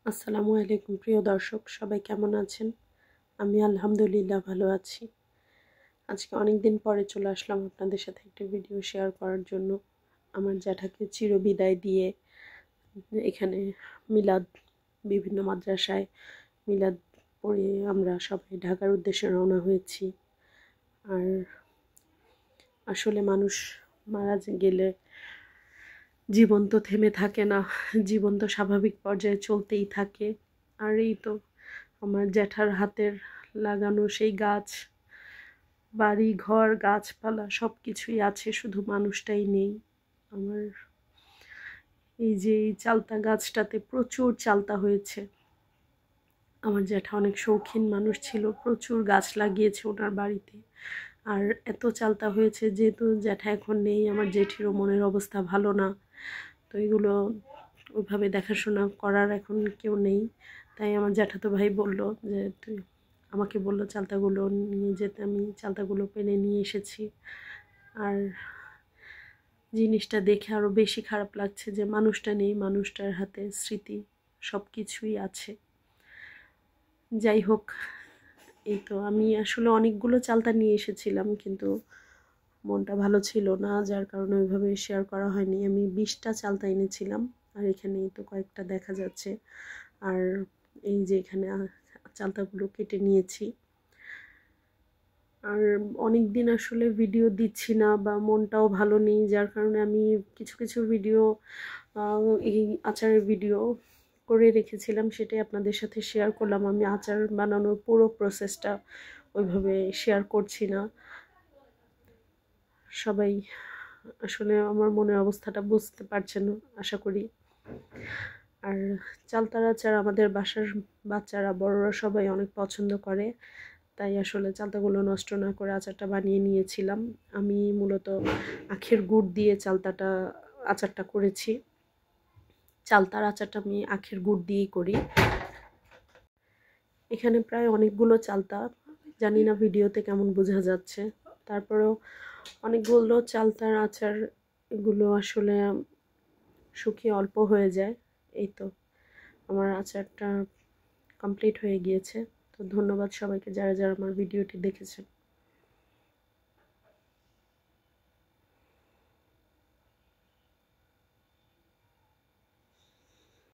আসসালামু আলাইকুম প্রিয় দর্শক, সবাই কেমন আছেন? আমি আলহামদুলিল্লাহ ভালো আছি। আজকে অনেক দিন পরে চলে আসলাম আপনাদের সাথে একটা ভিডিও শেয়ার করার জন্য। আমার জ্যাঠাকে চিরবিদায় দিয়ে এখানে মিলাদ, বিভিন্ন মাদ্রাসায় মিলাদ পড়ে আমরা সবাই ঢাকার উদ্দেশ্যে রওনা হয়েছি। আর আসলে মানুষ মারা গেলে জীবন তো থেমে থাকে না, জীবন তো স্বাভাবিক পর্যায়ে চলতেই থাকে। আর এই তো আমার জ্যাঠার হাতের লাগানো সেই গাছ, বাড়ি ঘর, গাছপালা সব কিছুই আছে, শুধু মানুষটাই নেই। আমার এই যে এই চালতা গাছটাতে প্রচুর চালতা হয়েছে। আমার জ্যাঠা অনেক শৌখিন মানুষ ছিল, প্রচুর গাছ লাগিয়েছে ওনার বাড়িতে। আর এত চালতা হয়েছে, যেহেতু জ্যাঠা এখন নেই, আমার জেঠিরও মনের অবস্থা ভালো না, তো এগুলো ওইভাবে দেখাশোনা করার এখন কেউ নেই। তাই আমার জ্যাঠাতো ভাই বলল যে আমাকে বলল চালতাগুলো নিয়ে যেতে। আমি চালতাগুলো পেনে নিয়ে এসেছি। আর জিনিসটা দেখে আরও বেশি খারাপ লাগছে যে মানুষটা নেই, মানুষটার হাতে স্মৃতি সব কিছুই আছে। যাই হোক, এই তো আমি আসলে অনেকগুলো চালতা নিয়ে এসেছিলাম, কিন্তু মনটা ভালো ছিল না, যার কারণে ওইভাবে শেয়ার করা হয়নি। আমি 20টা চালতা এনেছিলাম, আর এখানে তো কয়েকটা দেখা যাচ্ছে। আর এই যে এখানে চালতাগুলো কেটে নিয়েছি। আর অনেক দিন আসলে ভিডিও দিচ্ছি না, বা মনটাও ভালো নেই, যার কারণে আমি কিছু কিছু ভিডিও, এই আচারের ভিডিও করে রেখেছিলাম, সেটাই আপনাদের সাথে শেয়ার করলাম। আমি আচার বানানোর পুরো প্রসেসটা ওইভাবে শেয়ার করছি না। সবাই আসলে আমার মনের অবস্থাটা বুঝতে পারছেন আশা করি। আর চালতার আচার আমাদের বাসার বাচ্চারা, বড়রা সবাই অনেক পছন্দ করে, তাই আসলে চালতাগুলো নষ্ট না করে আচারটা বানিয়ে নিয়েছিলাম। আমি মূলত আখের গুড় দিয়ে আচারটা করেছি। চালতার আচারটা আমি আখের গুড় দিয়েই করি। এখানে প্রায় অনেকগুলো চালতা, জানি না ভিডিওতে কেমন বোঝা যাচ্ছে, তারপরেও অনেকগুলো চালতার আচার। এগুলো আসলে শুকিয়ে অল্প হয়ে যায়। এই তো আমার আচারটা কমপ্লিট হয়ে গিয়েছে। তো ধন্যবাদ সবাইকে যারা যারা আমার ভিডিওটি দেখেছেন।